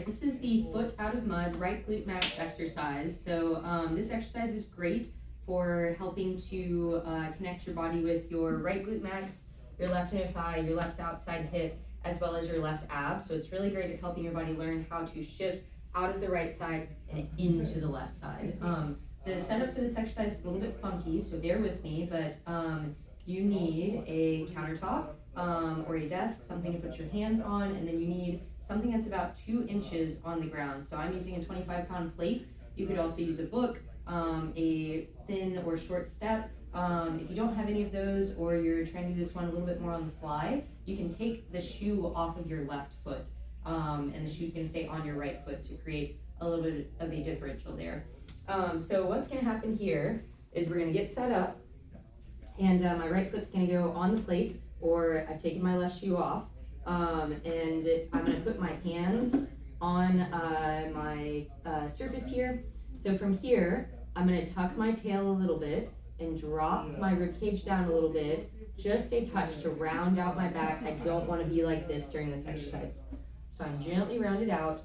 this is the foot out of mud, right glute max exercise. So this exercise is great for helping to connect your body with your right glute max, your left inner thigh, your left outside hip, as well as your left ab. So it's really great at helping your body learn how to shift out of the right side and into the left side. The setup for this exercise is a little bit funky, so bear with me, but you need a countertop or a desk, something to put your hands on, and then you need something that's about 2 inches on the ground. So I'm using a 25-pound plate. You could also use a book, a thin or short step. If you don't have any of those, or you're trying to do this one a little bit more on the fly, you can take the shoe off of your left foot, and the shoe's gonna stay on your right foot to create a little bit of a differential there. So what's gonna happen here is we're gonna get set up, and my right foot's gonna go on the plate, or I've taken my left shoe off, and I'm gonna put my hands on my surface here. So from here, I'm gonna tuck my tail a little bit and drop my ribcage down a little bit, just a touch to round out my back. I don't wanna be like this during this exercise. So I'm gently rounded out.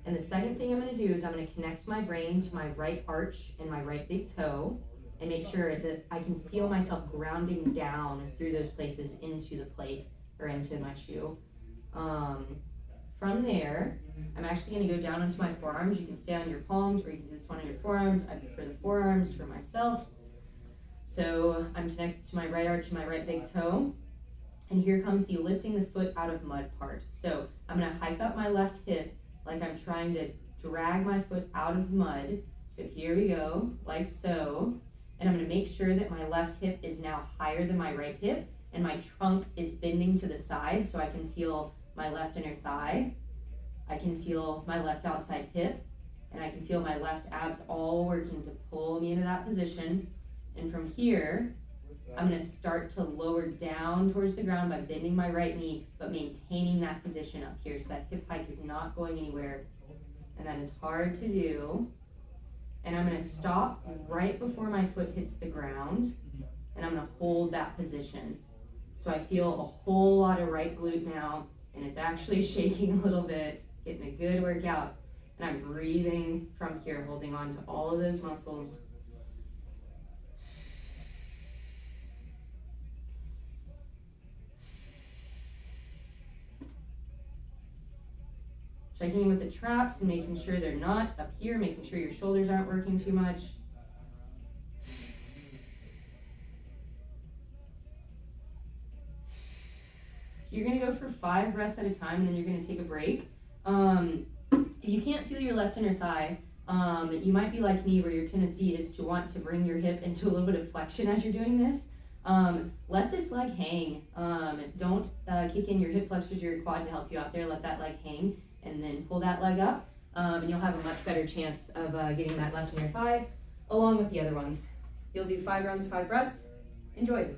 And the second thing I'm gonna do is I'm gonna connect my brain to my right arch and my right big toe, and make sure that I can feel myself grounding down through those places into the plate or into my shoe. From there, I'm actually gonna go down onto my forearms. You can stay on your palms, or you can do this one on your forearms. I prefer the forearms for myself. So I'm connected to my right arch and my right big toe. And here comes the lifting the foot out of mud part. So I'm gonna hike up my left hip like I'm trying to drag my foot out of mud. So here we go, like so. And I'm gonna make sure that my left hip is now higher than my right hip, and my trunk is bending to the side, so I can feel my left inner thigh, I can feel my left outside hip, and I can feel my left abs all working to pull me into that position. And from here, I'm gonna start to lower down towards the ground by bending my right knee, but maintaining that position up here, so that hip hike is not going anywhere. And that is hard to do. And I'm gonna stop right before my foot hits the ground, and I'm gonna hold that position. So I feel a whole lot of right glute now, and it's actually shaking a little bit, getting a good workout. And I'm breathing from here, holding on to all of those muscles. Checking in with the traps and making sure they're not up here, making sure your shoulders aren't working too much. You're gonna go for 5 breaths at a time, and then you're gonna take a break. If you can't feel your left inner thigh, you might be like me, where your tendency is to want to bring your hip into a little bit of flexion as you're doing this. Let this leg hang. Don't kick in your hip flexors or your quad to help you out there. Let that leg hang, and then pull that leg up, and you'll have a much better chance of getting that left inner thigh along with the other ones. You'll do 5 rounds of 5 breaths. Enjoy.